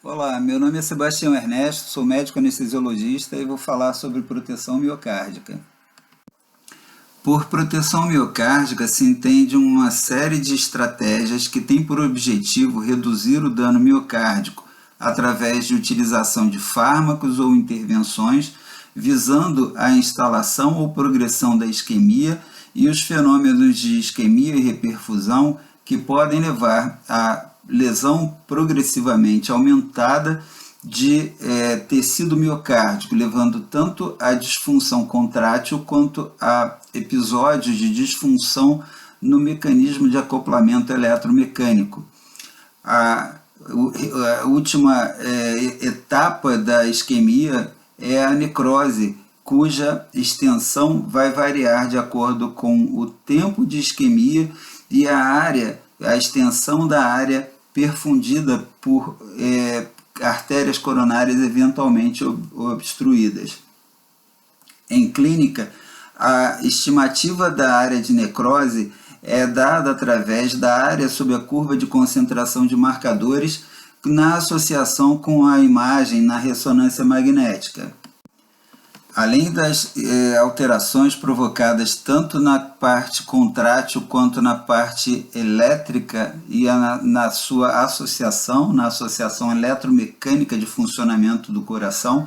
Olá, meu nome é Sebastião Ernesto, sou médico anestesiologista e vou falar sobre proteção miocárdica. Por proteção miocárdica se entende uma série de estratégias que têm por objetivo reduzir o dano miocárdico através de utilização de fármacos ou intervenções visando a instalação ou progressão da isquemia e os fenômenos de isquemia e reperfusão que podem levar à lesão progressivamente aumentada de tecido miocárdico, levando tanto à disfunção contrátil quanto a episódios de disfunção no mecanismo de acoplamento eletromecânico. A última etapa da isquemia é a necrose, cuja extensão vai variar de acordo com o tempo de isquemia e a extensão da área perfundida por artérias coronárias eventualmente obstruídas. Em clínica, a estimativa da área de necrose é dada através da área sob a curva de concentração de marcadores na associação com a imagem na ressonância magnética. Além das alterações provocadas tanto na parte contrátil quanto na parte elétrica e na sua associação, na associação eletromecânica de funcionamento do coração,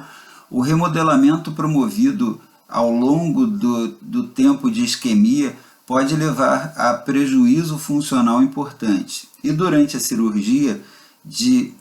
o remodelamento promovido ao longo do tempo de isquemia pode levar a prejuízo funcional importante. E durante a cirurgia de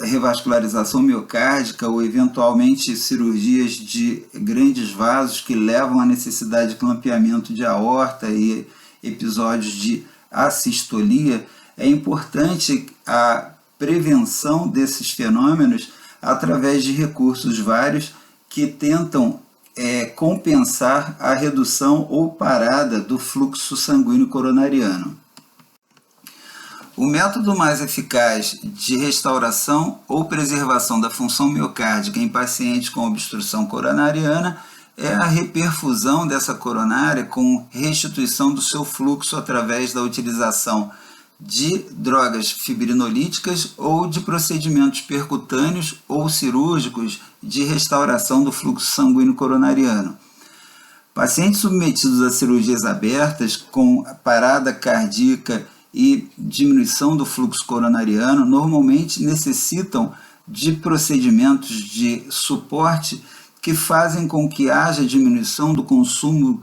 revascularização miocárdica ou eventualmente cirurgias de grandes vasos que levam à necessidade de clampeamento de aorta e episódios de assistolia, é importante a prevenção desses fenômenos através de recursos vários que tentam compensar a redução ou parada do fluxo sanguíneo coronariano. O método mais eficaz de restauração ou preservação da função miocárdica em pacientes com obstrução coronariana é a reperfusão dessa coronária com restituição do seu fluxo através da utilização de drogas fibrinolíticas ou de procedimentos percutâneos ou cirúrgicos de restauração do fluxo sanguíneo coronariano. Pacientes submetidos a cirurgias abertas com parada cardíaca e diminuição do fluxo coronariano normalmente necessitam de procedimentos de suporte que fazem com que haja diminuição do consumo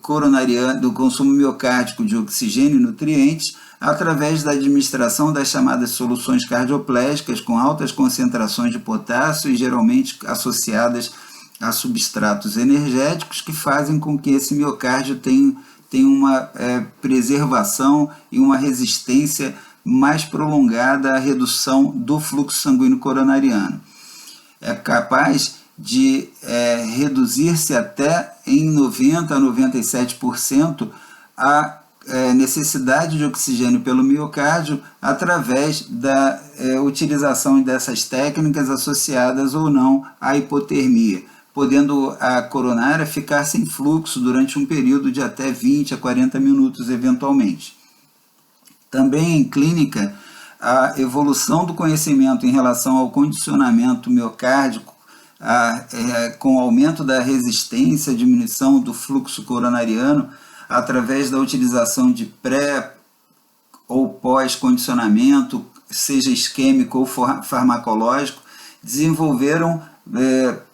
coronariano, do consumo miocárdico de oxigênio e nutrientes através da administração das chamadas soluções cardioplégicas com altas concentrações de potássio e geralmente associadas a substratos energéticos que fazem com que esse miocárdio tenha uma preservação e uma resistência mais prolongada à redução do fluxo sanguíneo coronariano. É capaz de reduzir-se até em 90% a 97% a necessidade de oxigênio pelo miocárdio através da utilização dessas técnicas associadas ou não à hipotermia, podendo a coronária ficar sem fluxo durante um período de até 20 a 40 minutos eventualmente. Também em clínica, a evolução do conhecimento em relação ao condicionamento miocárdico, com o aumento da resistência, diminuição do fluxo coronariano, através da utilização de pré ou pós-condicionamento, seja isquêmico ou farmacológico, desenvolveram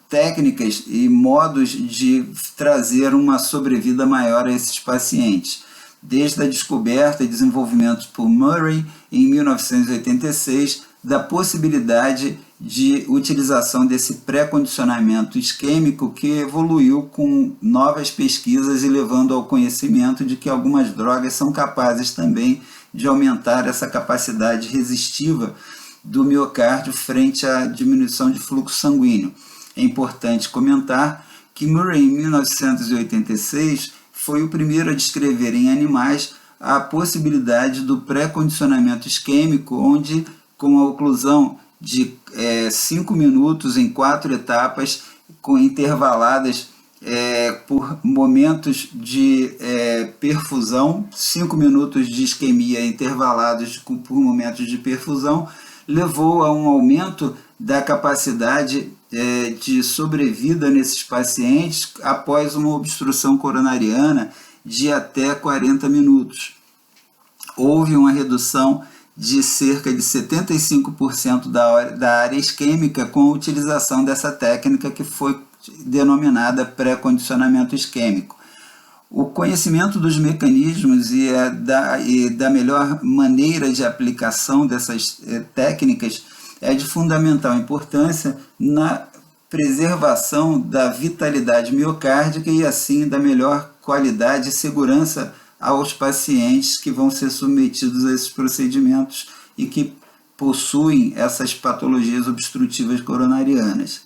técnicas e modos de trazer uma sobrevida maior a esses pacientes. Desde a descoberta e desenvolvimento por Murray, em 1986, da possibilidade de utilização desse pré-condicionamento isquêmico que evoluiu com novas pesquisas e levando ao conhecimento de que algumas drogas são capazes também de aumentar essa capacidade resistiva do miocárdio frente à diminuição de fluxo sanguíneo. É importante comentar que Murray, em 1986, foi o primeiro a descrever em animais a possibilidade do pré-condicionamento isquêmico, onde, com a oclusão de 5 minutos em 4 etapas, intervaladas por momentos de perfusão, 5 minutos de isquemia intervalados por momentos de perfusão, levou a um aumento da capacidade de sobrevida nesses pacientes após uma obstrução coronariana de até 40 minutos. Houve uma redução de cerca de 75% da área isquêmica com a utilização dessa técnica que foi denominada pré-condicionamento isquêmico. O conhecimento dos mecanismos e da melhor maneira de aplicação dessas técnicas é de fundamental importância na preservação da vitalidade miocárdica e assim da melhor qualidade e segurança aos pacientes que vão ser submetidos a esses procedimentos e que possuem essas patologias obstrutivas coronarianas.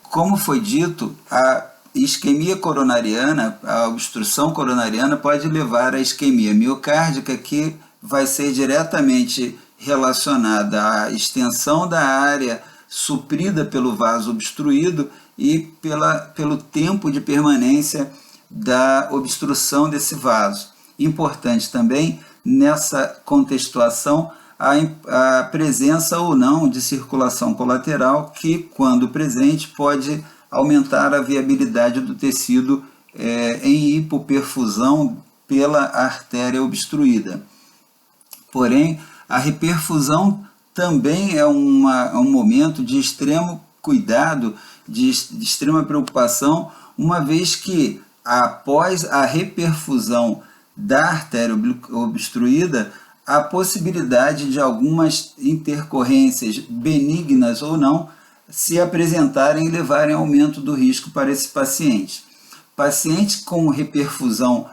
Como foi dito, a isquemia coronariana, a obstrução coronariana pode levar à isquemia miocárdica, que vai ser diretamente relacionada à extensão da área suprida pelo vaso obstruído e pelo tempo de permanência da obstrução desse vaso. Importante também, nessa contextuação, a presença ou não de circulação colateral, que, quando presente, pode aumentar a viabilidade do tecido em hipoperfusão pela artéria obstruída. Porém, a reperfusão também é um momento de extremo cuidado, de extrema preocupação, uma vez que após a reperfusão da artéria obstruída, a possibilidade de algumas intercorrências benignas ou não se apresentarem e levarem ao aumento do risco para esse paciente. Pacientes com reperfusão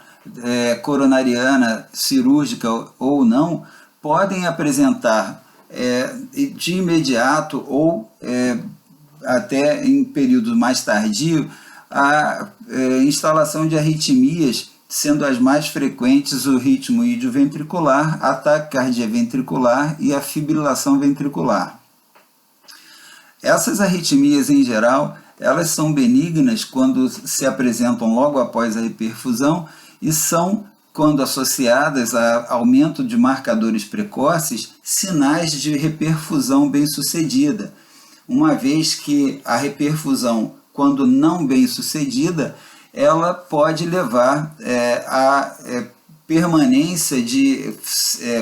coronariana cirúrgica ou não podem apresentar de imediato ou até em período mais tardio a instalação de arritmias, sendo as mais frequentes o ritmo idioventricular, a taquicardia ventricular e a fibrilação ventricular. Essas arritmias, em geral, elas são benignas quando se apresentam logo após a reperfusão e são, quando associadas a aumento de marcadores precoces, sinais de reperfusão bem-sucedida, uma vez que a reperfusão, quando não bem-sucedida, ela pode levar a permanência de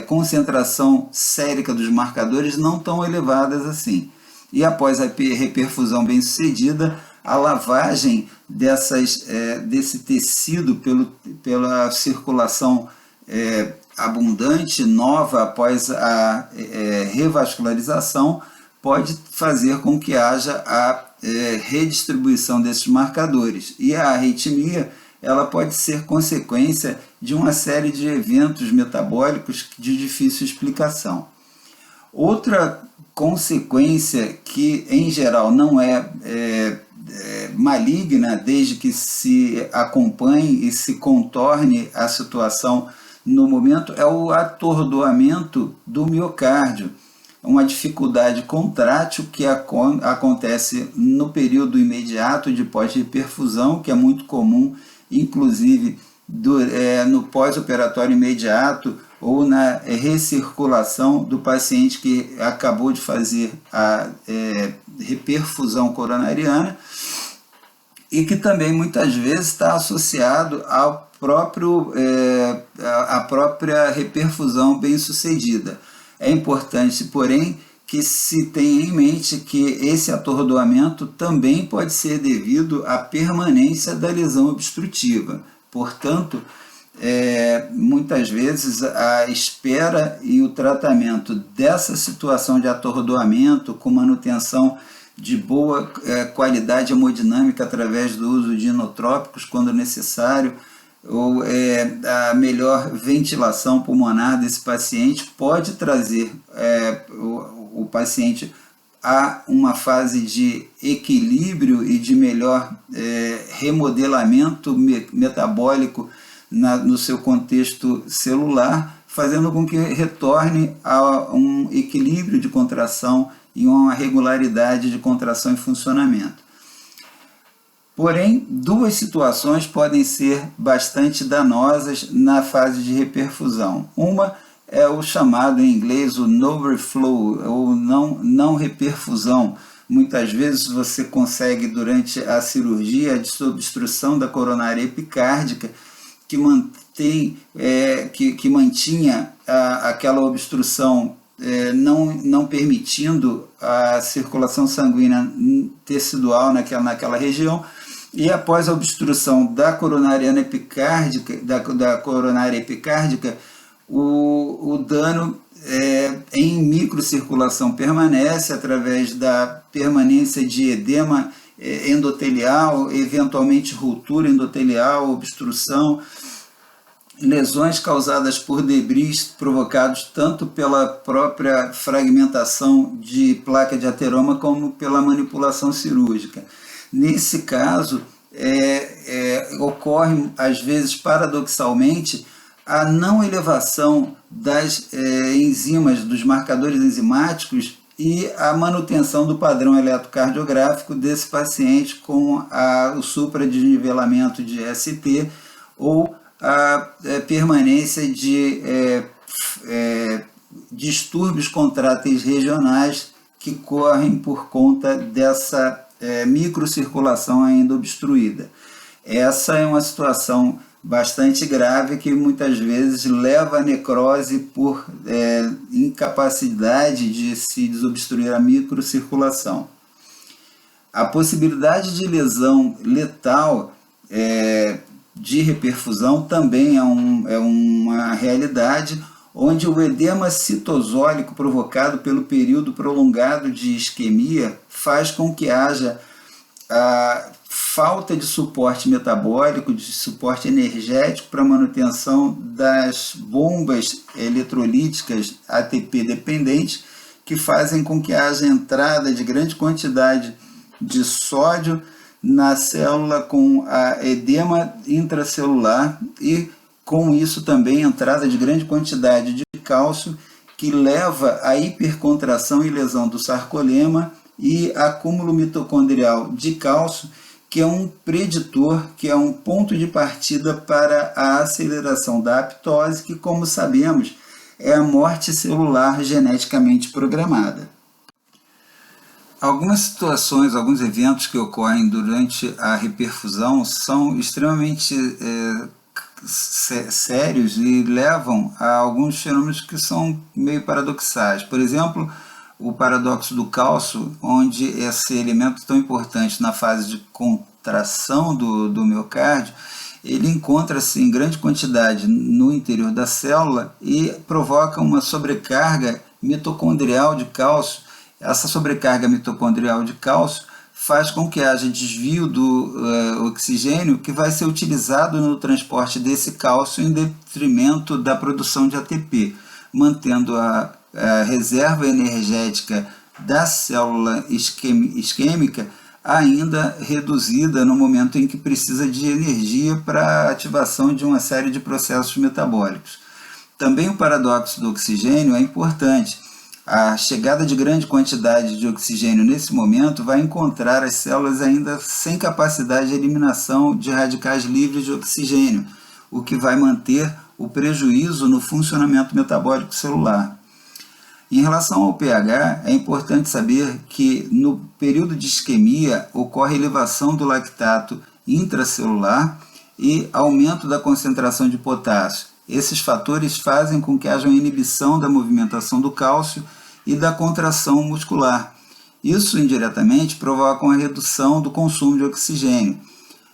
concentração sérica dos marcadores não tão elevadas assim. E após a reperfusão bem-sucedida, a lavagem desse tecido pela circulação abundante, nova, após a revascularização, pode fazer com que haja a redistribuição desses marcadores. E a arritmia ela pode ser consequência de uma série de eventos metabólicos de difícil explicação. Outra consequência que, em geral, não é maligna, desde que se acompanhe e se contorne a situação no momento, é o atordoamento do miocárdio, uma dificuldade contrátil que acontece no período imediato de pós-reperfusão, que é muito comum, inclusive no pós-operatório imediato ou na recirculação do paciente que acabou de fazer a reperfusão coronariana e que também muitas vezes está associado à própria reperfusão bem-sucedida. É importante, porém, que se tenha em mente que esse atordoamento também pode ser devido à permanência da lesão obstrutiva. Portanto, muitas vezes a espera e o tratamento dessa situação de atordoamento com manutenção de boa qualidade hemodinâmica através do uso de inotrópicos quando necessário, ou a melhor ventilação pulmonar desse paciente pode trazer o paciente a uma fase de equilíbrio e de melhor remodelamento metabólico no seu contexto celular, fazendo com que retorne a um equilíbrio de contração e uma regularidade de contração e funcionamento. Porém, duas situações podem ser bastante danosas na fase de reperfusão. Uma é o chamado em inglês o no reflow, ou não reperfusão. Muitas vezes você consegue, durante a cirurgia, a desobstrução da coronária epicárdica, que mantinha aquela obstrução, não permitindo a circulação sanguínea tecidual naquela região, e após a obstrução da coronária epicárdica, da coronária epicárdica, o dano em microcirculação permanece através da permanência de edema endotelial, eventualmente ruptura endotelial, obstrução, lesões causadas por debris provocados tanto pela própria fragmentação de placa de ateroma como pela manipulação cirúrgica. Nesse caso, ocorre, às vezes, paradoxalmente, a não elevação das enzimas, dos marcadores enzimáticos e a manutenção do padrão eletrocardiográfico desse paciente com o supradesnivelamento de ST ou a permanência de distúrbios contráteis regionais que correm por conta dessa microcirculação ainda obstruída. Essa é uma situação bastante grave que muitas vezes leva à necrose por incapacidade de se desobstruir a microcirculação. A possibilidade de lesão letal de reperfusão também é uma realidade, onde o edema citosólico provocado pelo período prolongado de isquemia faz com que haja a falta de suporte metabólico, de suporte energético para a manutenção das bombas eletrolíticas ATP dependentes, que fazem com que haja entrada de grande quantidade de sódio na célula com a edema intracelular e com isso também entrada de grande quantidade de cálcio, que leva à hipercontração e lesão do sarcolema e acúmulo mitocondrial de cálcio, que é um preditor, que é um ponto de partida para a aceleração da aptose, que, como sabemos, é a morte celular geneticamente programada. Algumas situações, alguns eventos que ocorrem durante a reperfusão são extremamente sérios e levam a alguns fenômenos que são meio paradoxais. Por exemplo, o paradoxo do cálcio, onde esse elemento tão importante na fase de contração do miocárdio, ele encontra-se em grande quantidade no interior da célula e provoca uma sobrecarga mitocondrial de cálcio. Essa sobrecarga mitocondrial de cálcio faz com que haja desvio do oxigênio, que vai ser utilizado no transporte desse cálcio em detrimento da produção de ATP, mantendo a reserva energética da célula isquêmica ainda reduzida no momento em que precisa de energia para a ativação de uma série de processos metabólicos. Também o paradoxo do oxigênio é importante. A chegada de grande quantidade de oxigênio nesse momento vai encontrar as células ainda sem capacidade de eliminação de radicais livres de oxigênio, o que vai manter o prejuízo no funcionamento metabólico celular. Em relação ao pH, é importante saber que no período de isquemia ocorre elevação do lactato intracelular e aumento da concentração de potássio. Esses fatores fazem com que haja uma inibição da movimentação do cálcio e da contração muscular. Isso, indiretamente, provoca uma redução do consumo de oxigênio.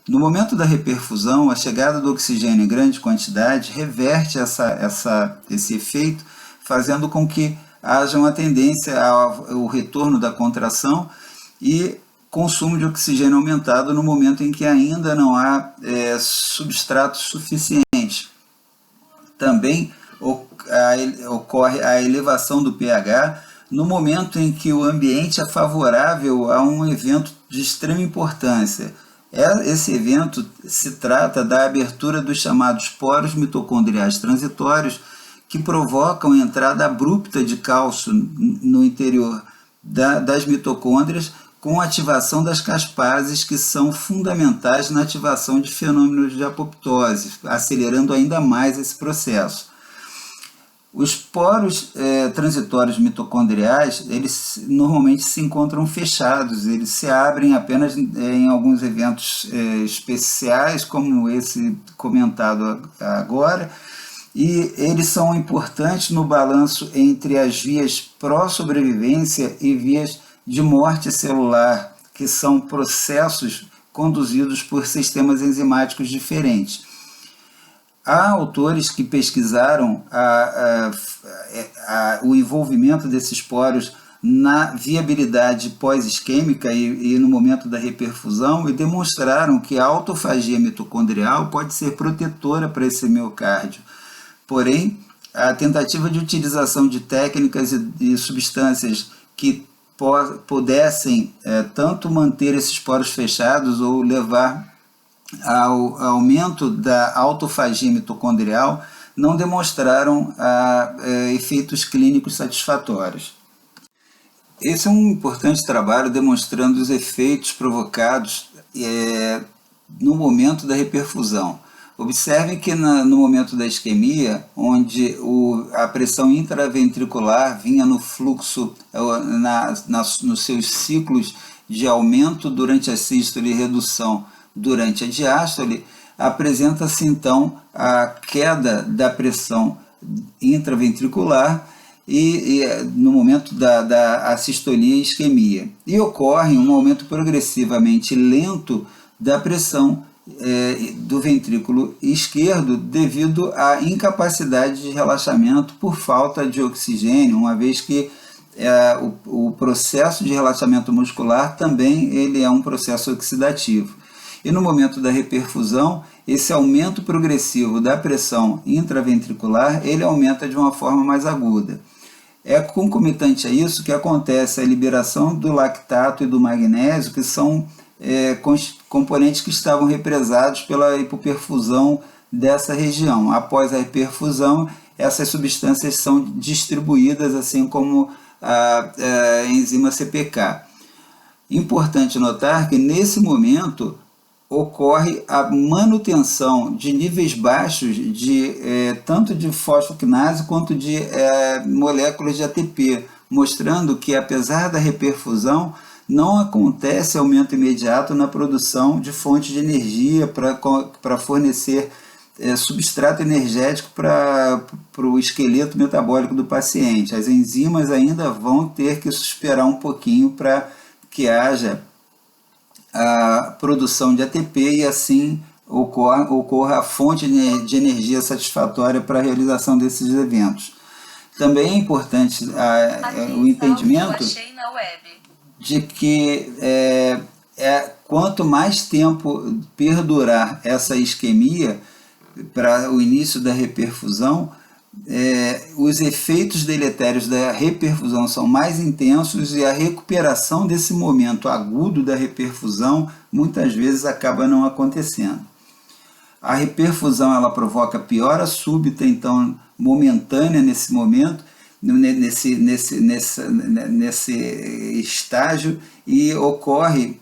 No momento da reperfusão, a chegada do oxigênio em grande quantidade reverte esse efeito, fazendo com que haja uma tendência ao retorno da contração e consumo de oxigênio aumentado no momento em que ainda não há substrato suficiente. Também ocorre a elevação do pH no momento em que o ambiente é favorável a um evento de extrema importância. Esse evento se trata da abertura dos chamados poros mitocondriais transitórios, que provocam a entrada abrupta de cálcio no interior das mitocôndrias, com a ativação das caspases, que são fundamentais na ativação de fenômenos de apoptose, acelerando ainda mais esse processo. Os poros transitórios mitocondriais, eles normalmente se encontram fechados, eles se abrem apenas em alguns eventos especiais, como esse comentado agora, e eles são importantes no balanço entre as vias pró-sobrevivência e vias de morte celular, que são processos conduzidos por sistemas enzimáticos diferentes. Há autores que pesquisaram o envolvimento desses poros na viabilidade pós-isquêmica e no momento da reperfusão e demonstraram que a autofagia mitocondrial pode ser protetora para esse miocárdio. Porém, a tentativa de utilização de técnicas e substâncias que pudessem tanto manter esses poros fechados ou levar ao aumento da autofagia mitocondrial não demonstraram efeitos clínicos satisfatórios. Esse é um importante trabalho demonstrando os efeitos provocados no momento da reperfusão. Observem que no momento da isquemia, onde a pressão intraventricular vinha no fluxo, nos seus ciclos de aumento durante a sístole e redução durante a diástole, apresenta-se então a queda da pressão intraventricular e no momento da assistolia e isquemia. E ocorre um aumento progressivamente lento da pressão do ventrículo esquerdo devido à incapacidade de relaxamento por falta de oxigênio, uma vez que o processo de relaxamento muscular também ele é um processo oxidativo. E no momento da reperfusão, esse aumento progressivo da pressão intraventricular, ele aumenta de uma forma mais aguda. É concomitante a isso que acontece a liberação do lactato e do magnésio, que são componentes que estavam represados pela hipoperfusão dessa região. Após a hiperfusão, essas substâncias são distribuídas, assim como a enzima CPK. Importante notar que nesse momento ocorre a manutenção de níveis baixos tanto de fosfoquinase quanto de moléculas de ATP, mostrando que apesar da reperfusão, não acontece aumento imediato na produção de fontes de energia para fornecer substrato energético para o esqueleto metabólico do paciente. As enzimas ainda vão ter que esperar um pouquinho para que haja a produção de ATP e assim ocorra a fonte de energia satisfatória para a realização desses eventos. Também é importante o entendimento de que quanto mais tempo perdurar essa isquemia para o início da reperfusão, os efeitos deletérios da reperfusão são mais intensos e a recuperação desse momento agudo da reperfusão muitas vezes acaba não acontecendo. A reperfusão ela provoca piora súbita, então momentânea nesse momento, nesse estágio, e ocorre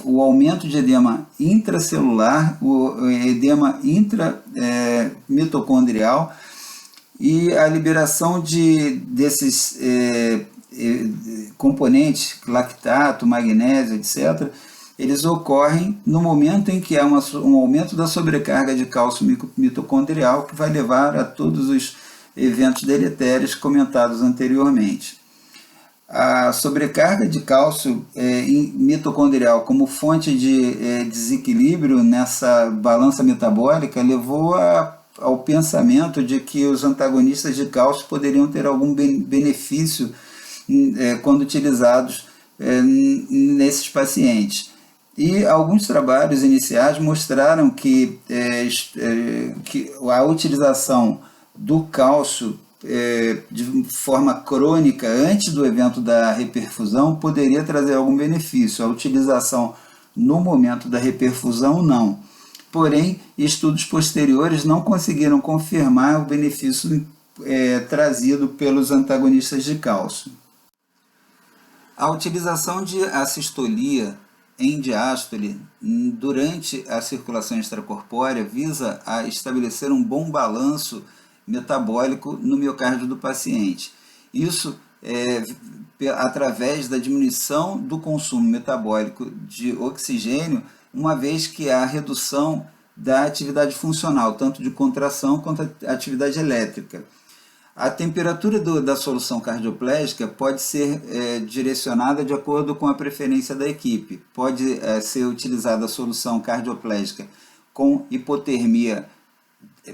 o aumento de edema intracelular, o edema intramitocondrial e a liberação desses componentes, lactato, magnésio, etc., eles ocorrem no momento em que há um aumento da sobrecarga de cálcio mitocondrial que vai levar a todos os eventos deletérios comentados anteriormente. A sobrecarga de cálcio mitocondrial como fonte de desequilíbrio nessa balança metabólica levou ao pensamento de que os antagonistas de cálcio poderiam ter algum benefício quando utilizados nesses pacientes. E alguns trabalhos iniciais mostraram que a utilização do cálcio de forma crônica antes do evento da reperfusão poderia trazer algum benefício. A utilização no momento da reperfusão, não. Porém, estudos posteriores não conseguiram confirmar o benefício trazido pelos antagonistas de cálcio. A utilização de assistolia em diástole durante a circulação extracorpórea visa a estabelecer um bom balanço metabólico no miocárdio do paciente. Isso através da diminuição do consumo metabólico de oxigênio, uma vez que há redução da atividade funcional, tanto de contração quanto a atividade elétrica. A temperatura da solução cardioplégica pode ser direcionada de acordo com a preferência da equipe. Pode ser utilizada a solução cardioplégica com hipotermia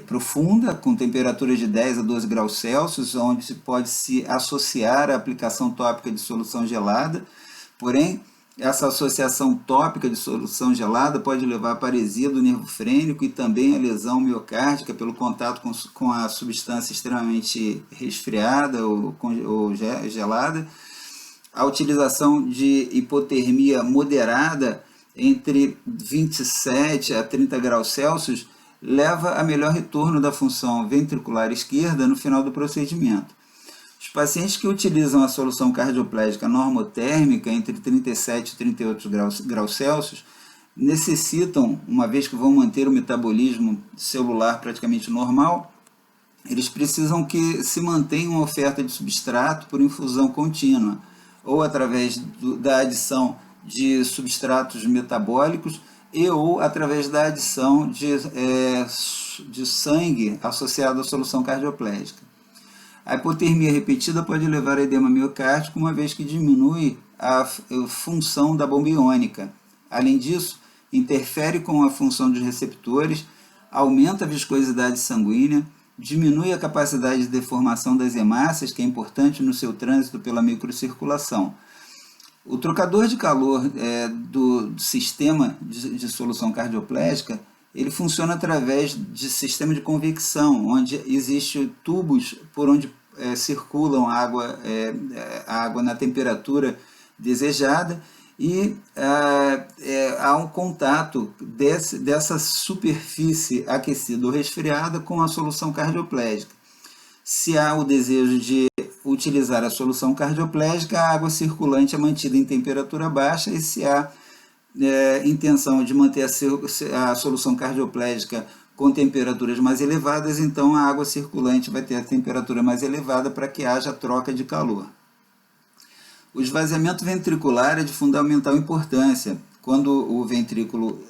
profunda, com temperaturas de 10 a 12 graus Celsius, onde se pode se associar à aplicação tópica de solução gelada. Porém, essa associação tópica de solução gelada pode levar à paresia do nervo frênico e também à lesão miocárdica pelo contato com a substância extremamente resfriada ou gelada. A utilização de hipotermia moderada entre 27 a 30 graus Celsius leva a melhor retorno da função ventricular esquerda no final do procedimento. Os pacientes que utilizam a solução cardioplégica normotérmica entre 37 e 38 graus Celsius necessitam, uma vez que vão manter o metabolismo celular praticamente normal, eles precisam que se mantenha uma oferta de substrato por infusão contínua, ou através da adição de substratos metabólicos ou através da adição de sangue associado à solução cardioplégica. A hipotermia repetida pode levar a edema miocárdico, uma vez que diminui a função da bomba iônica. Além disso, interfere com a função dos receptores, aumenta a viscosidade sanguínea, diminui a capacidade de deformação das hemácias, que é importante no seu trânsito pela microcirculação. O trocador de calor do sistema de solução cardioplégica, ele funciona através de sistema de convecção, onde existem tubos por onde circulam a água na temperatura desejada e há um contato dessa superfície aquecida ou resfriada com a solução cardioplégica. Se há o desejo de utilizar a solução cardioplégica, a água circulante é mantida em temperatura baixa, e se há intenção de manter a solução cardioplégica com temperaturas mais elevadas, então a água circulante vai ter a temperatura mais elevada para que haja troca de calor. O esvaziamento ventricular é de fundamental importância. Quando o ventrículo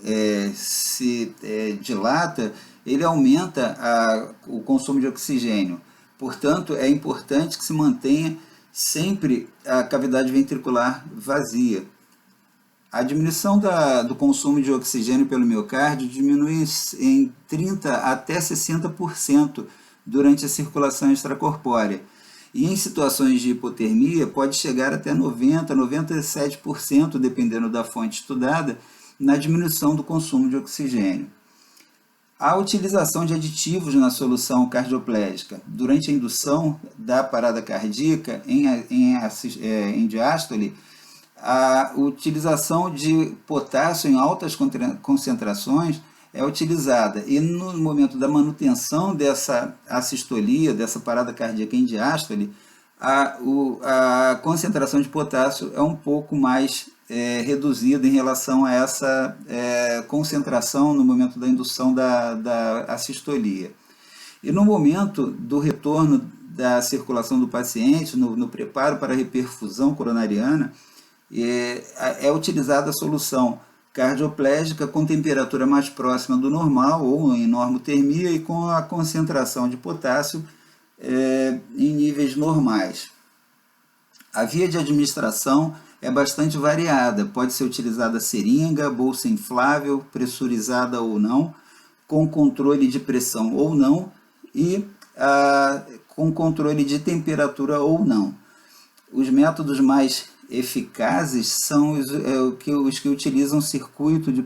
se dilata, ele aumenta o consumo de oxigênio. Portanto, é importante que se mantenha sempre a cavidade ventricular vazia. A diminuição do consumo de oxigênio pelo miocárdio diminui em 30% até 60% durante a circulação extracorpórea. E em situações de hipotermia pode chegar até 90% a 97%, dependendo da fonte estudada, na diminuição do consumo de oxigênio. A utilização de aditivos na solução cardioplégica durante a indução da parada cardíaca em diástole, a utilização de potássio em altas concentrações é utilizada, e no momento da manutenção dessa assistolia, dessa parada cardíaca em diástole, a concentração de potássio é um pouco mais reduzida em relação a essa concentração no momento da indução da assistolia. E no momento do retorno da circulação do paciente, no preparo para a reperfusão coronariana, é utilizada a solução cardioplégica com temperatura mais próxima do normal ou em normotermia e com a concentração de potássio em níveis normais. A via de administração é bastante variada, pode ser utilizada seringa, bolsa inflável, pressurizada ou não, com controle de pressão ou não e com controle de temperatura ou não. Os métodos mais eficazes são os que utilizam circuito de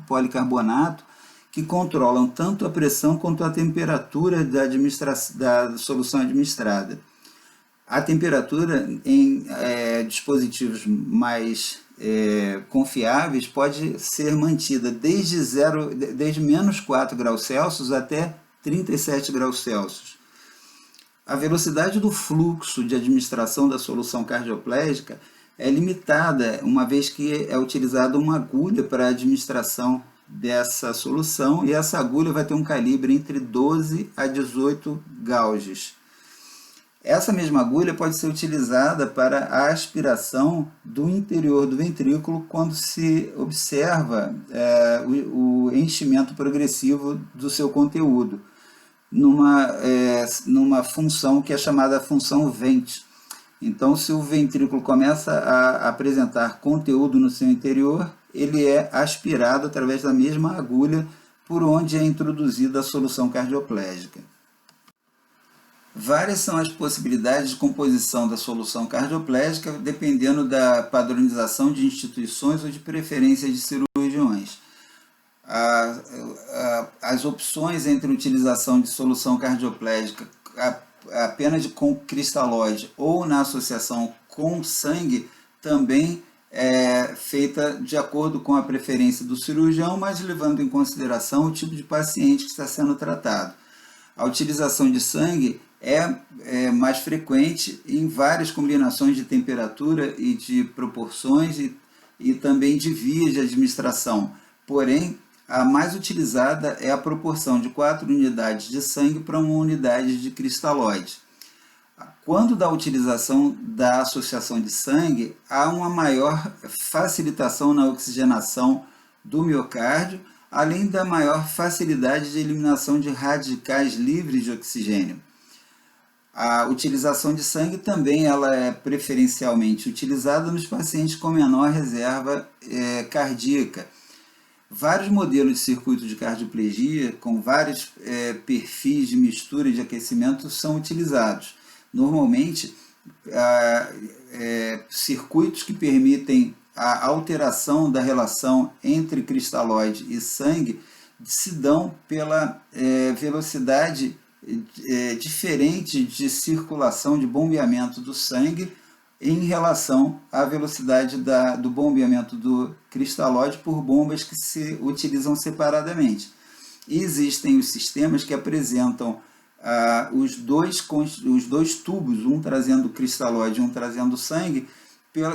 policarbonato, que controlam tanto a pressão quanto a temperatura da solução administrada. A temperatura em dispositivos mais confiáveis pode ser mantida desde menos 4 graus Celsius até 37 graus Celsius. A velocidade do fluxo de administração da solução cardioplégica é limitada, uma vez que é utilizada uma agulha para a administração dessa solução, e essa agulha vai ter um calibre entre 12 a 18 gauges. Essa mesma agulha pode ser utilizada para a aspiração do interior do ventrículo quando se observa o enchimento progressivo do seu conteúdo, numa função que é chamada função Vent. Então, se o ventrículo começa a apresentar conteúdo no seu interior, ele é aspirado através da mesma agulha por onde é introduzida a solução cardioplégica. Várias são as possibilidades de composição da solução cardioplégica, dependendo da padronização de instituições ou de preferências de cirurgiões. As opções entre utilização de solução cardioplégica apenas com cristalóide ou na associação com sangue também é feita de acordo com a preferência do cirurgião, mas levando em consideração o tipo de paciente que está sendo tratado. A utilização de sangue é mais frequente em várias combinações de temperatura e de proporções e também de vias de administração. Porém, a mais utilizada é a proporção de 4 unidades de sangue para 1 unidade de cristalóide. Quando da utilização da associação de sangue, há uma maior facilitação na oxigenação do miocárdio, além da maior facilidade de eliminação de radicais livres de oxigênio. A utilização de sangue também ela é preferencialmente utilizada nos pacientes com menor reserva cardíaca. Vários modelos de circuito de cardioplegia, com vários perfis de mistura e de aquecimento, são utilizados. Normalmente, circuitos que permitem a alteração da relação entre cristalóide e sangue se dão pela velocidade diferente de circulação, de bombeamento do sangue em relação à velocidade do bombeamento do cristalóide por bombas que se utilizam separadamente. E existem os sistemas que apresentam os dois tubos, um trazendo cristalóide e um trazendo sangue,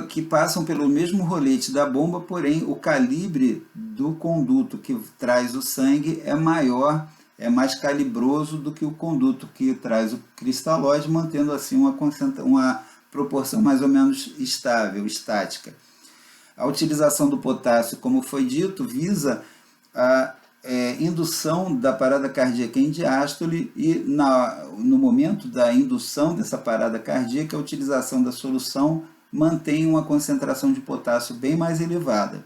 que passam pelo mesmo rolete da bomba, porém o calibre do conduto que traz o sangue é maior, é mais calibroso do que o conduto que traz o cristalóide, mantendo assim uma proporção mais ou menos estável, estática. A utilização do potássio, como foi dito, visa a indução da parada cardíaca em diástole e no momento da indução dessa parada cardíaca, a utilização da solução mantém uma concentração de potássio bem mais elevada.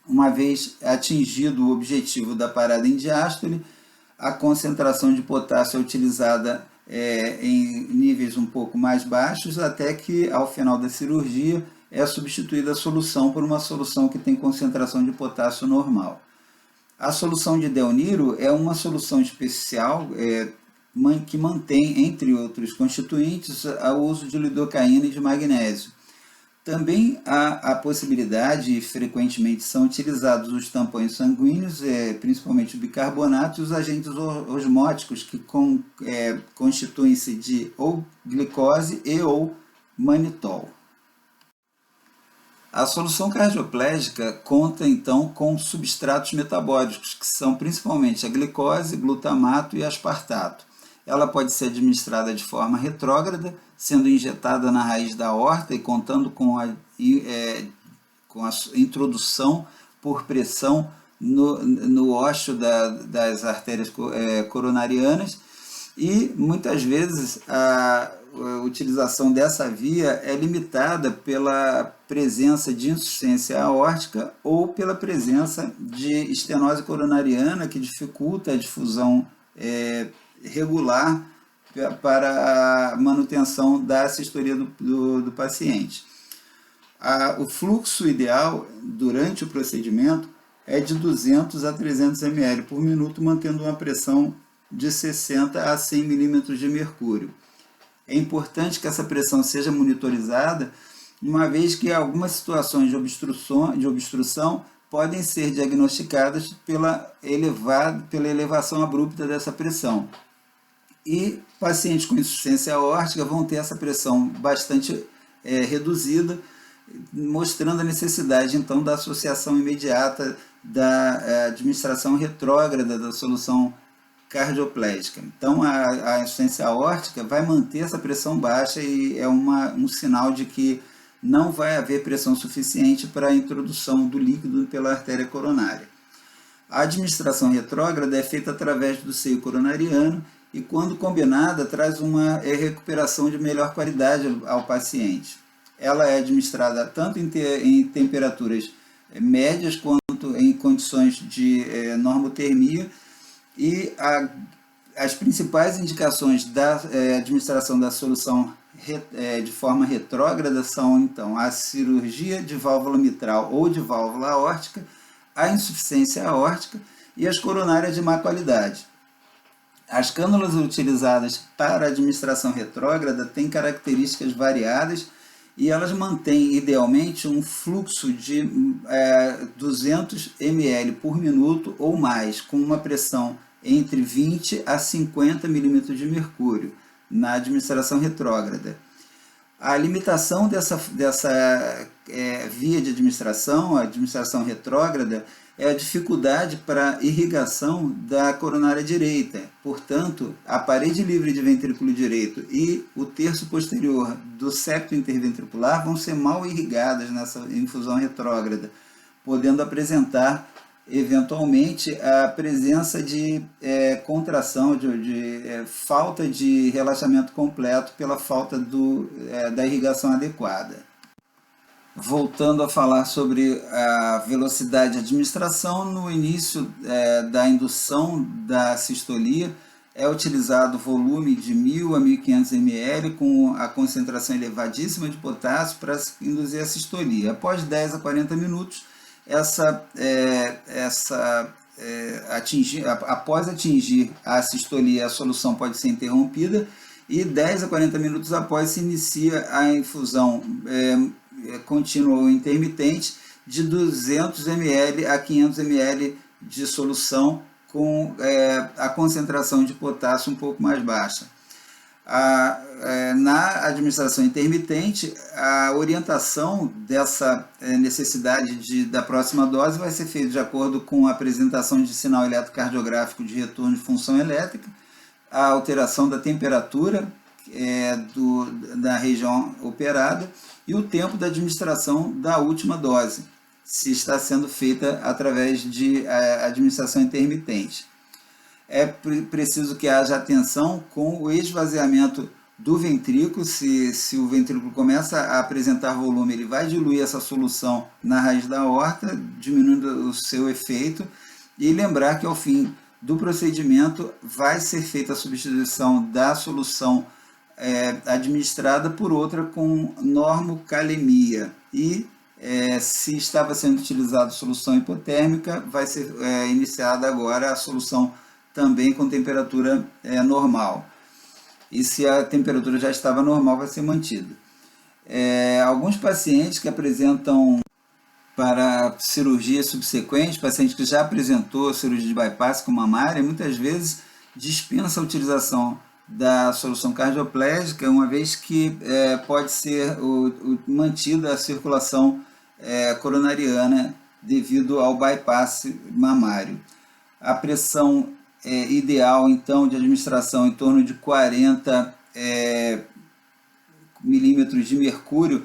Uma vez atingido o objetivo da parada em diástole, a concentração de potássio é utilizada em níveis um pouco mais baixos, até que ao final da cirurgia é substituída a solução por uma solução que tem concentração de potássio normal. A solução de Del-Niro é uma solução especial que mantém, entre outros constituintes, o uso de lidocaína e de magnésio. Também há a possibilidade, e frequentemente são utilizados os tampões sanguíneos, principalmente o bicarbonato, e os agentes osmóticos, que constituem-se de ou glicose e ou manitol. A solução cardioplégica conta, então, com substratos metabólicos, que são principalmente a glicose, glutamato e aspartato. Ela pode ser administrada de forma retrógrada, sendo injetada na raiz da aorta e contando com a introdução por pressão no ósseo das artérias coronarianas, e muitas vezes a utilização dessa via é limitada pela presença de insuficiência aórtica ou pela presença de estenose coronariana, que dificulta a difusão regular para a manutenção da sistolia do paciente. O fluxo ideal durante o procedimento é de 200 a 300 ml por minuto, mantendo uma pressão de 60 a 100 milímetros de mercúrio. É importante que essa pressão seja monitorizada, uma vez que algumas situações de obstrução podem ser diagnosticadas pela elevação abrupta dessa pressão. E pacientes com insuficiência aórtica vão ter essa pressão bastante reduzida, mostrando a necessidade então da associação imediata da administração retrógrada da solução cardioplégica. Então a insuficiência aórtica vai manter essa pressão baixa e é um sinal de que não vai haver pressão suficiente para a introdução do líquido pela artéria coronária. A administração retrógrada é feita através do seio coronariano e, quando combinada, traz uma recuperação de melhor qualidade ao paciente. Ela é administrada tanto em temperaturas médias quanto em condições de normotermia, e as principais indicações da administração da solução de forma retrógrada são, então, a cirurgia de válvula mitral ou de válvula aórtica, a insuficiência aórtica e as coronárias de má qualidade. As cânulas utilizadas para a administração retrógrada têm características variadas e elas mantêm idealmente um fluxo de 200 ml por minuto ou mais, com uma pressão entre 20 a 50 milímetros de mercúrio na administração retrógrada. A limitação dessa via de administração, a administração retrógrada, é a dificuldade para irrigação da coronária direita. Portanto, a parede livre de ventrículo direito e o terço posterior do septo interventricular vão ser mal irrigadas nessa infusão retrógrada, podendo apresentar eventualmente a presença de contração, de falta de relaxamento completo pela falta da irrigação adequada. Voltando a falar sobre a velocidade de administração, no início da indução da sistolia é utilizado volume de 1.000 a 1.500 ml com a concentração elevadíssima de potássio para induzir a sistolia. Após 10 a 40 minutos, após atingir a sistolia, a solução pode ser interrompida e 10 a 40 minutos após se inicia a infusão contínua ou intermitente de 200 ml a 500 ml de solução com a concentração de potássio um pouco mais baixa. Na administração intermitente, a orientação dessa necessidade da próxima dose vai ser feita de acordo com a apresentação de sinal eletrocardiográfico de retorno de função elétrica, a alteração da temperatura da região operada e o tempo da administração da última dose, se está sendo feita através de administração intermitente. É preciso que haja atenção com o esvaziamento do ventrículo. Se o ventrículo começa a apresentar volume, ele vai diluir essa solução na raiz da aorta, diminuindo o seu efeito, e lembrar que ao fim do procedimento vai ser feita a substituição da solução administrada por outra com normocalemia, e se estava sendo utilizada solução hipotérmica, vai ser iniciada agora a solução também com temperatura normal. E se a temperatura já estava normal, vai ser mantida. Alguns pacientes que apresentam para cirurgia subsequente, paciente que já apresentou cirurgia de bypass com mamária, muitas vezes dispensa a utilização da solução cardioplégica, uma vez que pode ser mantida a circulação coronariana devido ao bypass mamário. A pressão ideal, então, de administração em torno de 40 milímetros de mercúrio,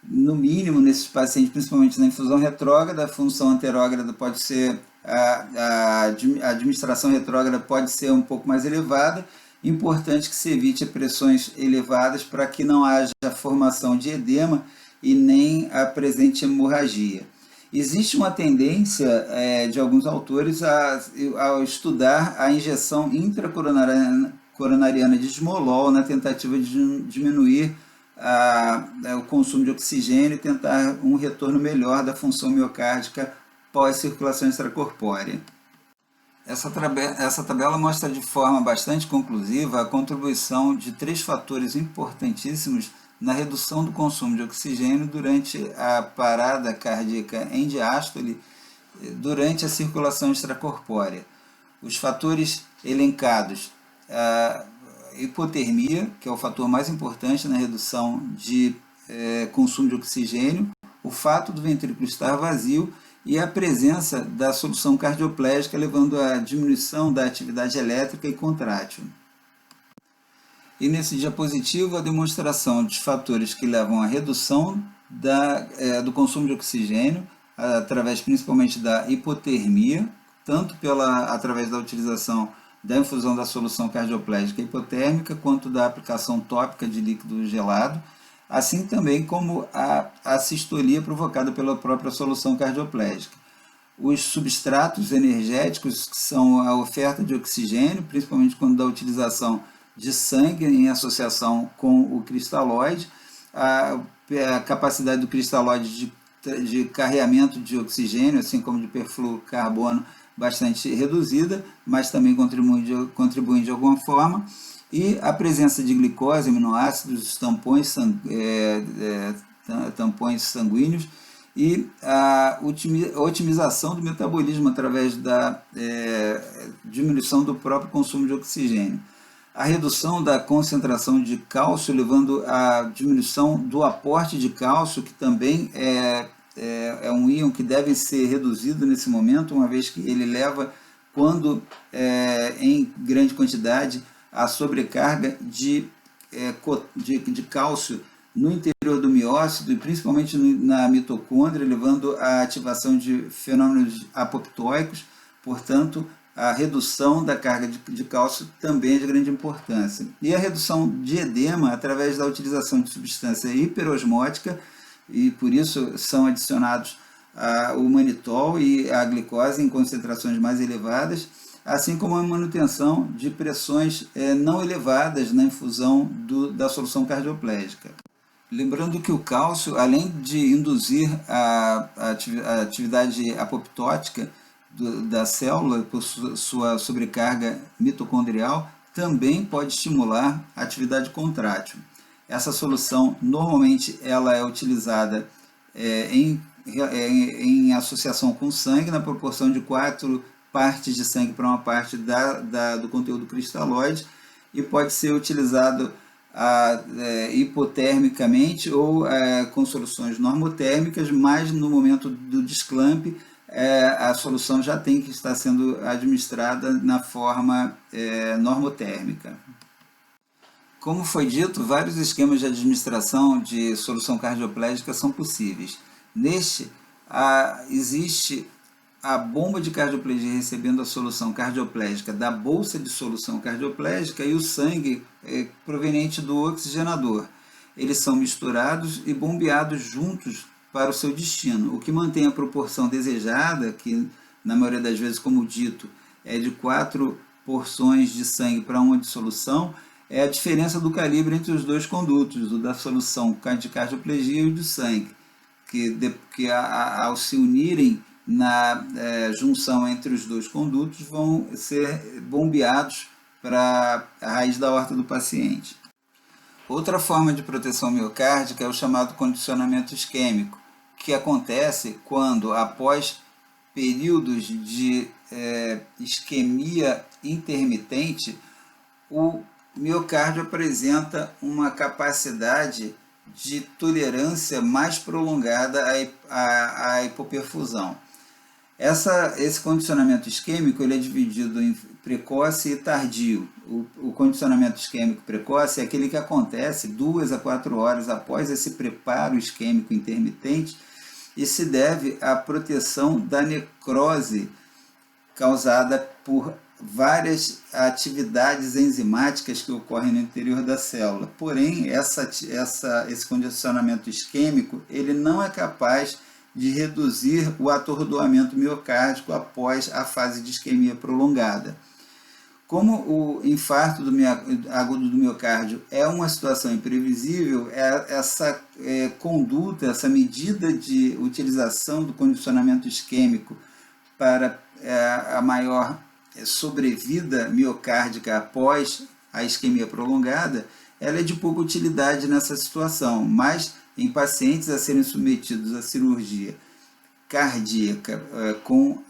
no mínimo, nesses pacientes, principalmente na infusão retrógrada. A função anterógrada pode ser, a administração retrógrada pode ser um pouco mais elevada. Importante que se evite pressões elevadas para que não haja formação de edema e nem a presente hemorragia. Existe uma tendência de alguns autores a estudar a injeção intracoronariana de esmolol na tentativa de diminuir o consumo de oxigênio e tentar um retorno melhor da função miocárdica pós-circulação extracorpórea. Essa tabela mostra de forma bastante conclusiva a contribuição de 3 fatores importantíssimos na redução do consumo de oxigênio durante a parada cardíaca em diástole, durante a circulação extracorpórea. Os fatores elencados: a hipotermia, que é o fator mais importante na redução de consumo de oxigênio, o fato do ventrículo estar vazio e a presença da solução cardioplégica, levando à diminuição da atividade elétrica e contrátil. E nesse diapositivo, a demonstração dos fatores que levam à redução do consumo de oxigênio, através principalmente da hipotermia, tanto através da utilização da infusão da solução cardioplégica hipotérmica, quanto da aplicação tópica de líquido gelado, assim também como a sistolia provocada pela própria solução cardioplégica. Os substratos energéticos, que são a oferta de oxigênio, principalmente quando da utilização de sangue em associação com o cristalóide, a capacidade do cristalóide de carreamento de oxigênio, assim como de perfluorocarbono, bastante reduzida, mas também contribuem de alguma forma, e a presença de glicose, aminoácidos, tampões sanguíneos, e a otimização do metabolismo através da diminuição do próprio consumo de oxigênio. A redução da concentração de cálcio, levando à diminuição do aporte de cálcio, que também é um íon que deve ser reduzido nesse momento, uma vez que ele leva, quando em grande quantidade, a sobrecarga de cálcio no interior do miócito e principalmente na mitocôndria, levando à ativação de fenômenos apoptóicos. Portanto, a redução da carga de cálcio também é de grande importância. E a redução de edema através da utilização de substância hiperosmótica, e por isso são adicionados o manitol e a glicose em concentrações mais elevadas, assim como a manutenção de pressões não elevadas na infusão da solução cardioplégica. Lembrando que o cálcio, além de induzir a atividade apoptótica da célula por sua sobrecarga mitocondrial, também pode estimular a atividade contrátil. Essa solução, normalmente, ela é utilizada em associação com sangue, na proporção de 4 partes de sangue para uma parte do conteúdo cristalóide, e pode ser utilizado hipotermicamente ou com soluções normotérmicas, mas no momento do desclampe, a solução já tem que estar sendo administrada na forma normotérmica. Como foi dito, vários esquemas de administração de solução cardioplégica são possíveis. Neste, existe a bomba de cardioplegia recebendo a solução cardioplégica da bolsa de solução cardioplégica e o sangue proveniente do oxigenador. Eles são misturados e bombeados juntos para o seu destino, o que mantém a proporção desejada, que na maioria das vezes, como dito, é de 4 porções de sangue para uma de solução, é a diferença do calibre entre os dois condutos, o da solução de cardioplegia e o do sangue, que ao se unirem na junção entre os dois condutos, vão ser bombeados para a raiz da aorta do paciente. Outra forma de proteção miocárdica é o chamado condicionamento isquêmico, que acontece quando, após períodos de isquemia intermitente, o miocárdio apresenta uma capacidade de tolerância mais prolongada à hipoperfusão. Esse condicionamento isquêmico ele é dividido em precoce e tardio. O condicionamento isquêmico precoce é aquele que acontece 2 a 4 horas após esse preparo isquêmico intermitente e se deve à proteção da necrose causada por várias atividades enzimáticas que ocorrem no interior da célula. Porém, esse condicionamento isquêmico ele não é capaz de reduzir o atordoamento miocárdico após a fase de isquemia prolongada. Como o infarto agudo do miocárdio é uma situação imprevisível, essa conduta, essa medida de utilização do condicionamento isquêmico para a maior sobrevida miocárdica após a isquemia prolongada, ela é de pouca utilidade nessa situação, mas em pacientes a serem submetidos à cirurgia cardíaca com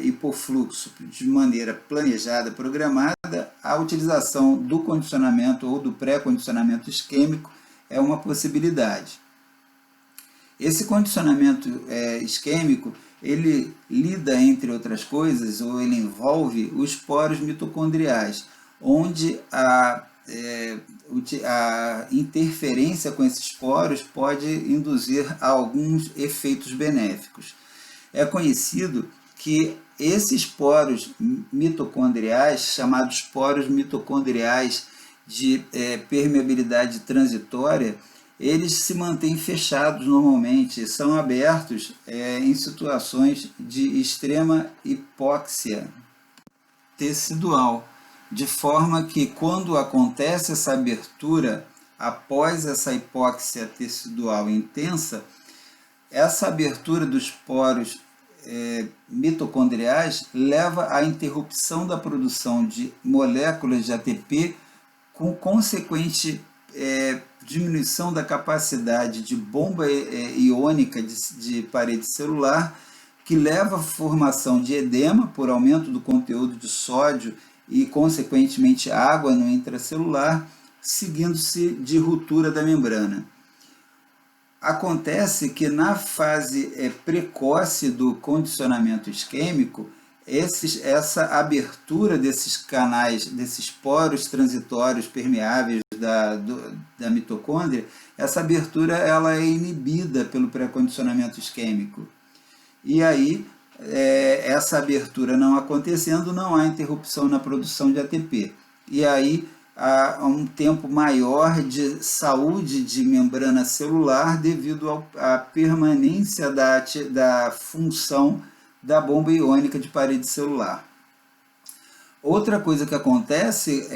hipofluxo de maneira planejada, programada, a utilização do condicionamento ou do pré-condicionamento isquêmico é uma possibilidade. Esse condicionamento isquêmico, ele lida, entre outras coisas, ou ele envolve os poros mitocondriais, onde a interferência com esses poros pode induzir a alguns efeitos benéficos. É conhecido que esses poros mitocondriais, chamados poros mitocondriais de permeabilidade transitória, eles se mantêm fechados normalmente, são abertos em situações de extrema hipóxia tecidual, de forma que quando acontece essa abertura, após essa hipóxia tecidual intensa, essa abertura dos poros mitocondriais leva à interrupção da produção de moléculas de ATP, com consequente diminuição da capacidade de bomba iônica de parede celular, que leva à formação de edema por aumento do conteúdo de sódio e, consequentemente, água no intracelular, seguindo-se de ruptura da membrana. Acontece que na fase precoce do condicionamento isquêmico, essa abertura desses canais, desses poros transitórios permeáveis da mitocôndria, essa abertura ela é inibida pelo pré-condicionamento isquêmico. E aí, essa abertura não acontecendo, não há interrupção na produção de ATP. E aí, há um tempo maior de saúde de membrana celular devido à permanência da função da bomba iônica de parede celular. Outra coisa que acontece,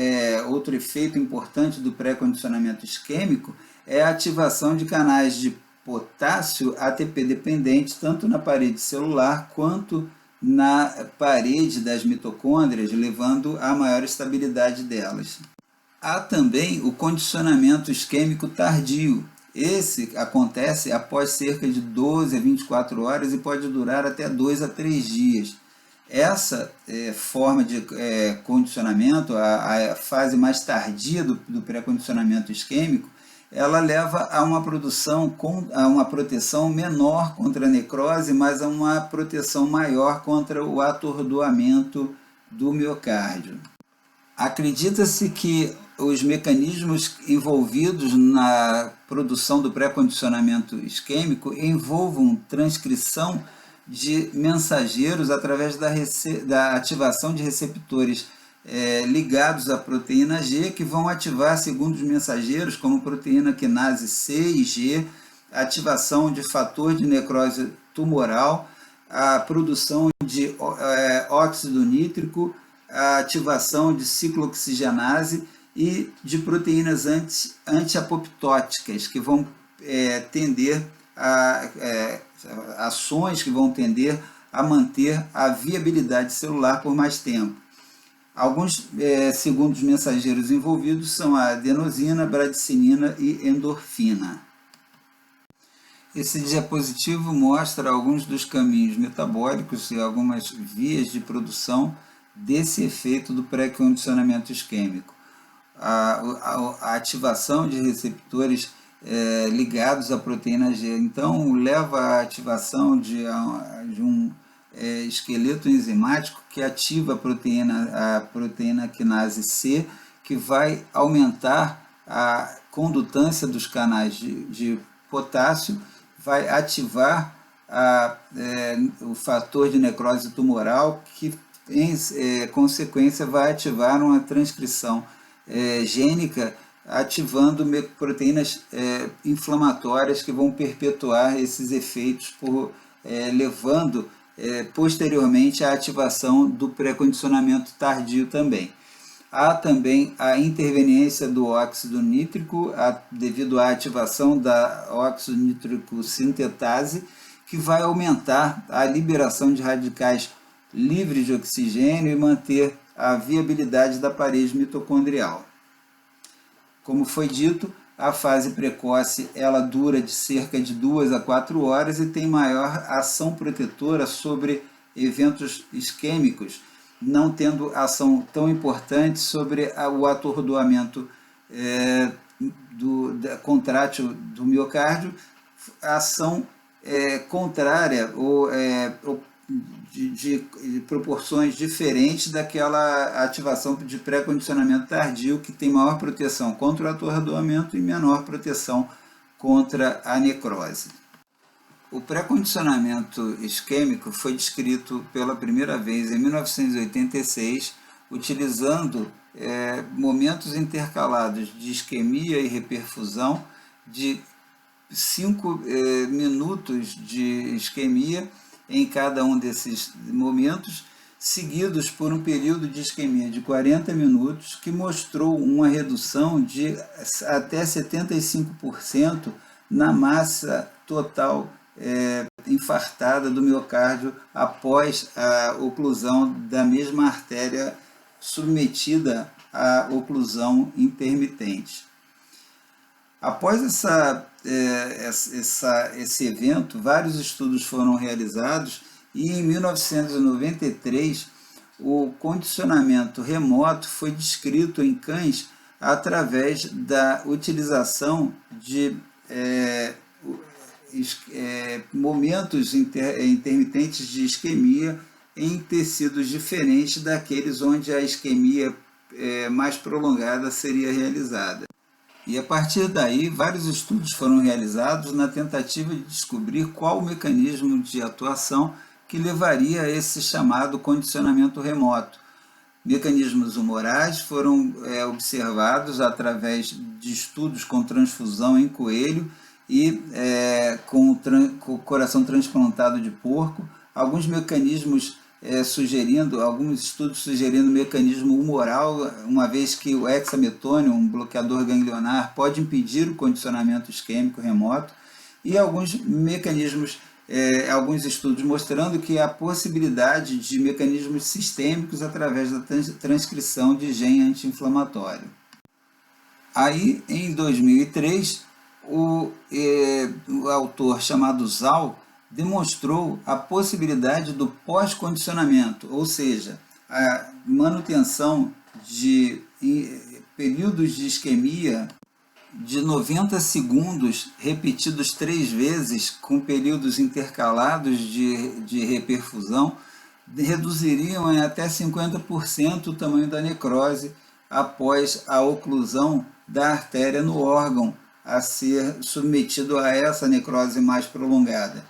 outro efeito importante do pré-condicionamento isquêmico, é a ativação de canais de potássio ATP dependente, tanto na parede celular quanto na parede das mitocôndrias, levando a maior estabilidade delas. Há também o condicionamento isquêmico tardio. Esse acontece após cerca de 12 a 24 horas e pode durar até 2 a 3 dias. Essa forma de condicionamento, a fase mais tardia do pré-condicionamento isquêmico, ela leva a uma proteção menor contra a necrose, mas a uma proteção maior contra o atordoamento do miocárdio. Acredita-se que os mecanismos envolvidos na produção do pré-condicionamento isquêmico envolvam transcrição de mensageiros através da ativação de receptores ligados à proteína G, que vão ativar, segundo os mensageiros, como proteína quinase C e G, a ativação de fator de necrose tumoral, a produção de óxido nítrico, a ativação de ciclooxigenase e de proteínas antiapoptóticas, que vão tender a ações que vão tender a manter a viabilidade celular por mais tempo. Alguns segundos mensageiros envolvidos são a adenosina, bradicinina e endorfina. Esse diapositivo mostra alguns dos caminhos metabólicos e algumas vias de produção desse efeito do pré-condicionamento isquêmico. A ativação de receptores ligados à proteína G, então leva à ativação de um esqueleto enzimático que ativa a proteína quinase C, que vai aumentar a condutância dos canais de potássio, vai ativar o fator de necrose tumoral, que em consequência vai ativar uma transcrição gênica, ativando proteínas inflamatórias que vão perpetuar esses efeitos, levando posteriormente à ativação do pré-condicionamento tardio também. Há também a interveniência do óxido nítrico, devido à ativação da óxido nítrico sintetase, que vai aumentar a liberação de radicais livres de oxigênio e manter a viabilidade da parede mitocondrial. Como foi dito, a fase precoce ela dura de cerca de 2 a 4 horas e tem maior ação protetora sobre eventos isquêmicos, não tendo ação tão importante sobre o atordoamento contrátil do miocárdio, a ação contrária ou de proporções diferentes daquela ativação de pré-condicionamento tardio, que tem maior proteção contra o atordoamento e menor proteção contra a necrose. O pré-condicionamento isquêmico foi descrito pela primeira vez em 1986, utilizando momentos intercalados de isquemia e reperfusão de 5 minutos de isquemia em cada um desses momentos, seguidos por um período de isquemia de 40 minutos, que mostrou uma redução de até 75% na massa total infartada do miocárdio após a oclusão da mesma artéria submetida à oclusão intermitente. Após esse evento, vários estudos foram realizados e em 1993 o condicionamento remoto foi descrito em cães através da utilização de momentos intermitentes de isquemia em tecidos diferentes daqueles onde a isquemia mais prolongada seria realizada. E a partir daí, vários estudos foram realizados na tentativa de descobrir qual o mecanismo de atuação que levaria a esse chamado condicionamento remoto. Mecanismos humorais foram observados através de estudos com transfusão em coelho e com coração transplantado de porco, alguns estudos sugerindo mecanismo humoral, uma vez que o hexametônio, um bloqueador ganglionar, pode impedir o condicionamento isquêmico remoto, e alguns estudos mostrando que há possibilidade de mecanismos sistêmicos através da transcrição de gene anti-inflamatório. Aí, em 2003, o autor chamado Zhao demonstrou a possibilidade do pós-condicionamento, ou seja, a manutenção de períodos de isquemia de 90 segundos repetidos 3 vezes, com períodos intercalados de reperfusão, reduziriam em até 50% o tamanho da necrose após a oclusão da artéria no órgão a ser submetido a essa necrose mais prolongada.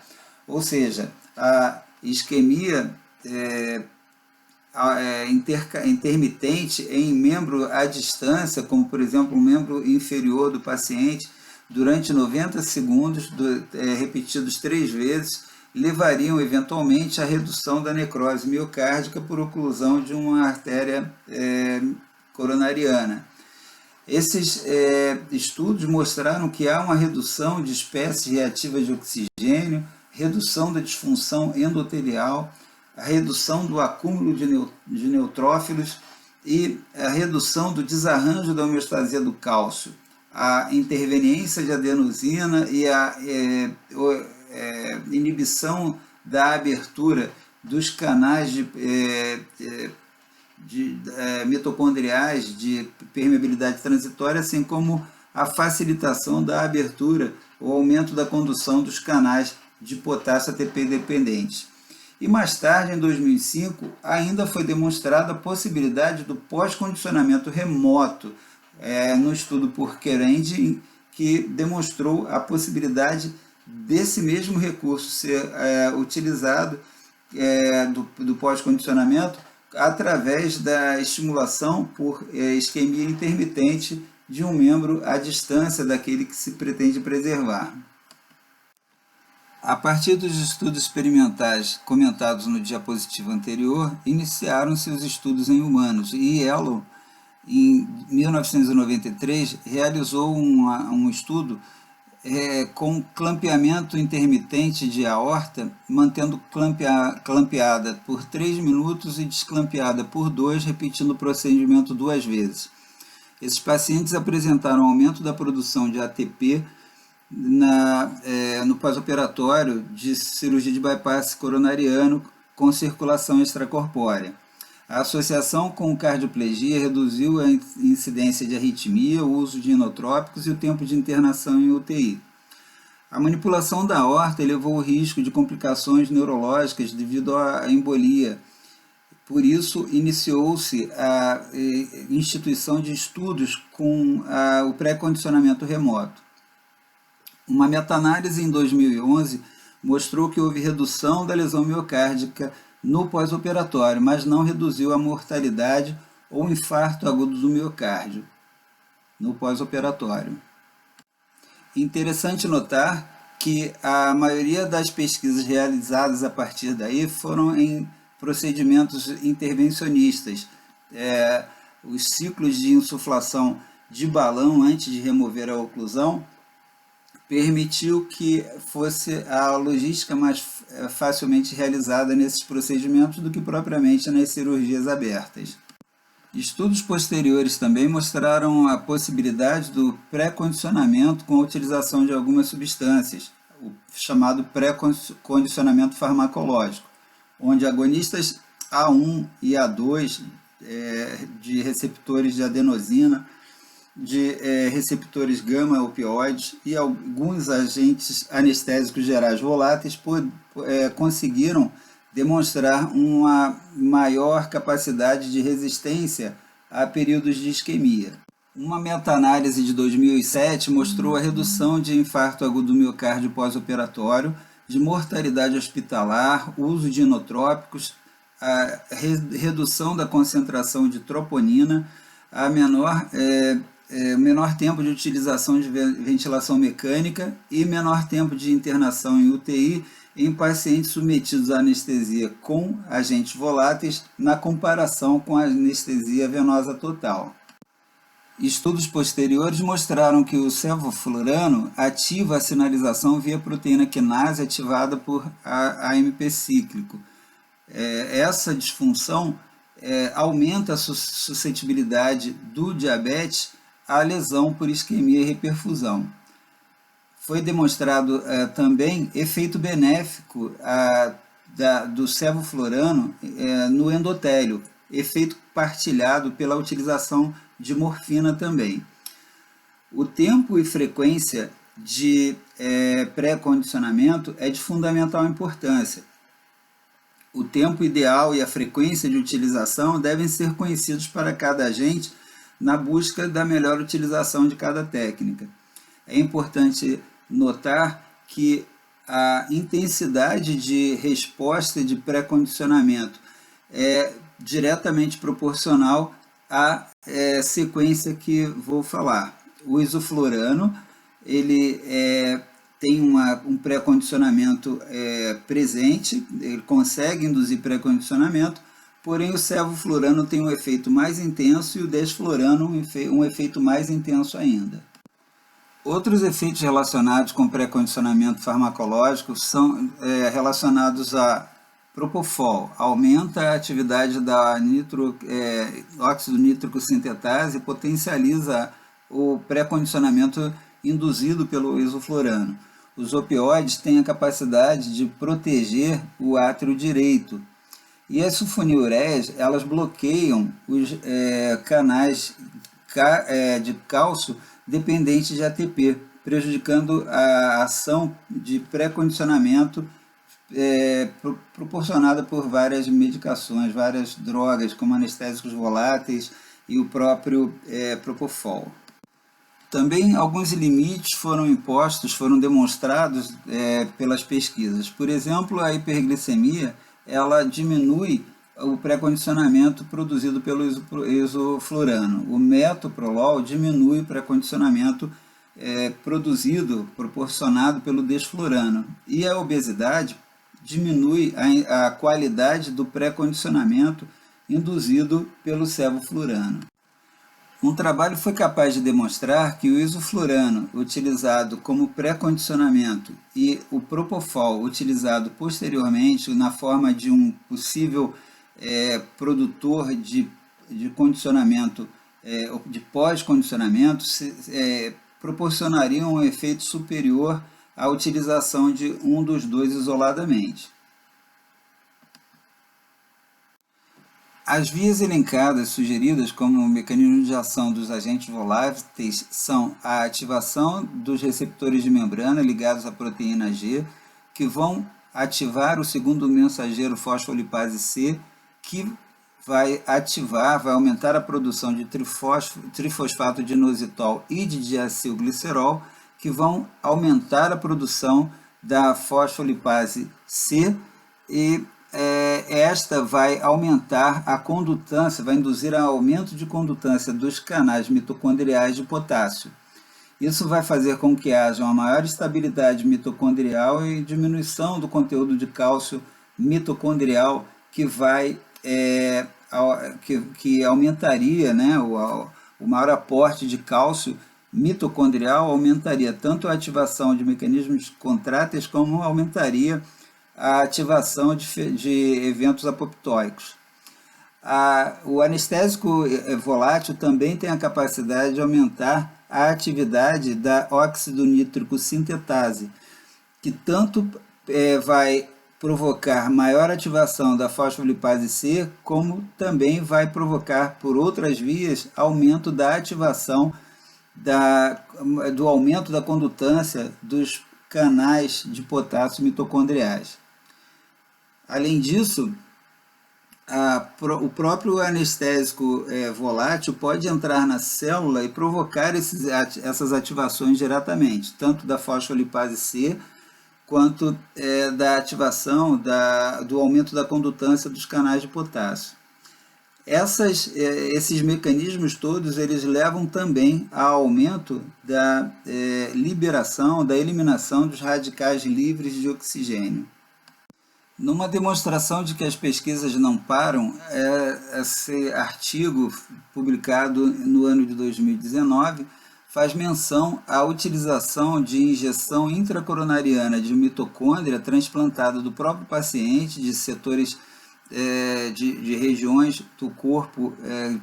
Ou seja, a isquemia intermitente em membro à distância, como por exemplo o membro inferior do paciente, durante 90 segundos, repetidos 3 vezes, levariam eventualmente à redução da necrose miocárdica por oclusão de uma artéria coronariana. Esses estudos mostraram que há uma redução de espécies reativas de oxigênio, redução da disfunção endotelial, a redução do acúmulo de neutrófilos e a redução do desarranjo da homeostasia do cálcio, a interveniência de adenosina e a inibição da abertura dos canais mitocondriais de permeabilidade transitória, assim como a facilitação da abertura, o aumento da condução dos canais de potássio ATP dependentes. E mais tarde, em 2005, ainda foi demonstrada a possibilidade do pós-condicionamento remoto, no estudo por Kerenji, que demonstrou a possibilidade desse mesmo recurso ser utilizado do pós-condicionamento através da estimulação por isquemia intermitente de um membro à distância daquele que se pretende preservar. A partir dos estudos experimentais comentados no diapositivo anterior, iniciaram-se os estudos em humanos, e Yellow, em 1993, realizou um estudo com clampeamento intermitente de aorta, mantendo clampeada por 3 minutos e desclampeada por 2, repetindo o procedimento 2 vezes. Esses pacientes apresentaram aumento da produção de ATP no pós-operatório de cirurgia de bypass coronariano com circulação extracorpórea. A associação com cardioplegia reduziu a incidência de arritmia, o uso de inotrópicos e o tempo de internação em UTI. A manipulação da aorta elevou o risco de complicações neurológicas devido à embolia. Por isso, iniciou-se a instituição de estudos com o pré-condicionamento remoto. Uma meta-análise em 2011 mostrou que houve redução da lesão miocárdica no pós-operatório, mas não reduziu a mortalidade ou infarto agudo do miocárdio no pós-operatório. Interessante notar que a maioria das pesquisas realizadas a partir daí foram em procedimentos intervencionistas. Os ciclos de insuflação de balão antes de remover a oclusão permitiu que fosse a logística mais facilmente realizada nesses procedimentos do que propriamente nas cirurgias abertas. Estudos posteriores também mostraram a possibilidade do pré-condicionamento com a utilização de algumas substâncias, o chamado pré-condicionamento farmacológico, onde agonistas A1 e A2 de receptores de adenosina, de receptores gama-opioides e alguns agentes anestésicos gerais voláteis conseguiram demonstrar uma maior capacidade de resistência a períodos de isquemia. Uma meta-análise de 2007 mostrou a redução de infarto agudo do miocárdio pós-operatório, de mortalidade hospitalar, uso de inotrópicos, a redução da concentração de troponina, a menor tempo de utilização de ventilação mecânica e menor tempo de internação em UTI em pacientes submetidos à anestesia com agentes voláteis na comparação com a anestesia venosa total. Estudos posteriores mostraram que o sevoflurano ativa a sinalização via proteína quinase ativada por AMP cíclico. Essa disfunção aumenta a suscetibilidade do diabetes à lesão por isquemia e reperfusão. Foi demonstrado também efeito benéfico do sevoflurano no endotélio, efeito partilhado pela utilização de morfina também. O tempo e frequência de pré-condicionamento é de fundamental importância. O tempo ideal e a frequência de utilização devem ser conhecidos para cada agente na busca da melhor utilização de cada técnica. É importante notar que a intensidade de resposta de pré-condicionamento é diretamente proporcional à sequência que vou falar. O isoflurano ele tem um pré-condicionamento presente, ele consegue induzir pré-condicionamento, porém o sevoflurano tem um efeito mais intenso e o desflurano um efeito mais intenso ainda. Outros efeitos relacionados com pré-condicionamento farmacológico são relacionados a propofol, aumenta a atividade da óxido nítrico sintetase e potencializa o pré-condicionamento induzido pelo isoflurano. Os opioides têm a capacidade de proteger o átrio direito. E as sulfonilureias, elas bloqueiam os canais de cálcio dependentes de ATP, prejudicando a ação de pré-condicionamento proporcionada por várias medicações, várias drogas, como anestésicos voláteis e o próprio propofol. Também alguns limites foram impostos, foram demonstrados pelas pesquisas. Por exemplo, a hiperglicemia, ela diminui o pré-condicionamento produzido pelo isoflurano. O metoprolol diminui o pré-condicionamento proporcionado pelo desflurano. E a obesidade diminui a qualidade do pré-condicionamento induzido pelo sevoflurano. Um trabalho foi capaz de demonstrar que o isoflurano utilizado como pré-condicionamento e o propofol utilizado posteriormente na forma de um possível produtor de condicionamento, de pós-condicionamento, proporcionariam um efeito superior à utilização de um dos dois isoladamente. As vias elencadas sugeridas como mecanismo de ação dos agentes voláteis são a ativação dos receptores de membrana ligados à proteína G, que vão ativar o segundo mensageiro fosfolipase C, que vai aumentar a produção de trifosfato de inositol e de diacilglicerol, que vão aumentar a produção da fosfolipase C e esta vai aumentar a condutância, vai induzir a aumento de condutância dos canais mitocondriais de potássio. Isso vai fazer com que haja uma maior estabilidade mitocondrial e diminuição do conteúdo de cálcio mitocondrial, que vai que aumentaria, né, o maior aporte de cálcio mitocondrial aumentaria tanto a ativação de mecanismos contráteis como aumentaria a ativação de eventos apoptóicos. O anestésico volátil também tem a capacidade de aumentar a atividade da óxido nítrico sintetase, que tanto vai provocar maior ativação da fosfolipase C, como também vai provocar, por outras vias, aumento da ativação do aumento da condutância dos canais de potássio mitocondriais. Além disso, o próprio anestésico volátil pode entrar na célula e provocar essas ativações diretamente, tanto da fosfolipase C, quanto da ativação do aumento da condutância dos canais de potássio. Esses mecanismos todos, eles levam também ao aumento da liberação, da eliminação dos radicais livres de oxigênio. Numa demonstração de que as pesquisas não param, esse artigo, publicado no ano de 2019, faz menção à utilização de injeção intracoronariana de mitocôndria transplantada do próprio paciente, de setores de regiões do corpo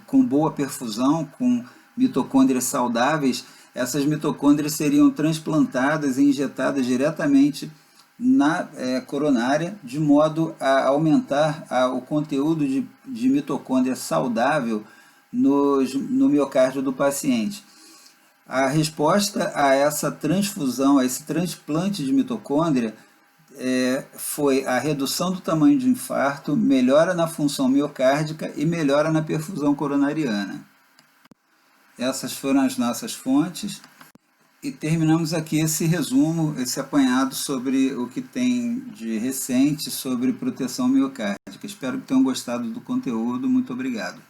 com boa perfusão, com mitocôndrias saudáveis. Essas mitocôndrias seriam transplantadas e injetadas diretamente na coronária, de modo a aumentar o conteúdo de mitocôndria saudável no miocárdio do paciente. A resposta a essa transfusão, a esse transplante de mitocôndria, foi a redução do tamanho de infarto, melhora na função miocárdica e melhora na perfusão coronariana. Essas foram as nossas fontes. E terminamos aqui esse resumo, esse apanhado sobre o que tem de recente sobre proteção miocárdica. Espero que tenham gostado do conteúdo. Muito obrigado.